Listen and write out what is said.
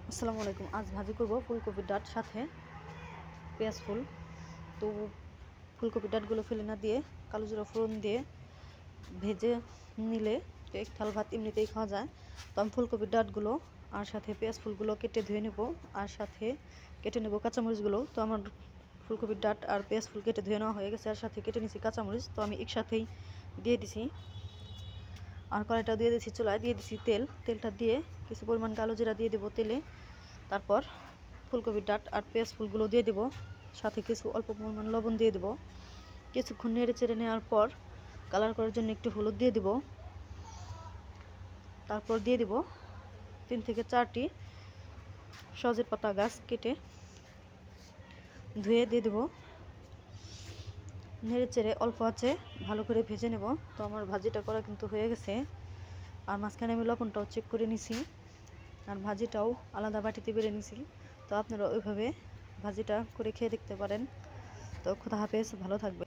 আসসালামু আলাইকুম। আজ ভাজি করব ফুলকপির ডাঁট সাথে পেঁয়াজ ফুল। তো ফুলকপির ডাঁটগুলো ফেলে না দিয়ে কালো জিরা ফোড়ন দিয়ে ভেজে নিলে এক থাল ভাত এমনিতেই খাওয়া যায়। তো আমি ফুলকপির ডাঁটগুলো আর সাথে পেঁয়াজ ফুলগুলো কেটে ধুয়ে নেব, আর সাথে কেটে নেব কাঁচামরিচগুলো। তো আমার ফুলকপির ডাঁট আর পেঁয়াজ ফুল কেটে ধুয়ে নেওয়া হয়ে গেছে, আর সাথে কেটে নিয়েছি কাঁচামরিচ। তো আমি একসাথেই দিয়ে দিছি, আর কড়াইটা দিয়ে দিয়েছি চুলায়, দিয়ে দিছি তেলটা দিয়ে কিছু পরিমাণ কালো জিরা দিয়ে দেবো তেলে। তারপর ফুলকপির ডাঁট আর পেঁয়াজ ফুলগুলো দিয়ে দেবো, সাথে কিছু অল্প পরিমাণ লবণ দিয়ে দেবো। কিছুক্ষণ নেড়ে চেড়ে নেওয়ার পর কালার করার জন্য একটু হলুদ দিয়ে দেবো। তারপর দিয়ে দেবো 3 থেকে 4টি সজের পাতা গাছ কেটে ধুয়ে দিয়ে দেবো। নেড়ে চেড়ে অল্প আছে ভালো করে ভেজে নেব। তো আমার ভাজিটা করা কিন্তু হয়ে গেছে, আর মাঝখানে আমি লবণটাও চেক করে নিছি, আর ভাজিটাও আলাদা বাটিতে বেড়ে নিছি। তো আপনারা ওইভাবে ভাজিটা করে খেয়ে দেখতে পারেন। তো খোদা হাফেজ, ভালো থাকবেন।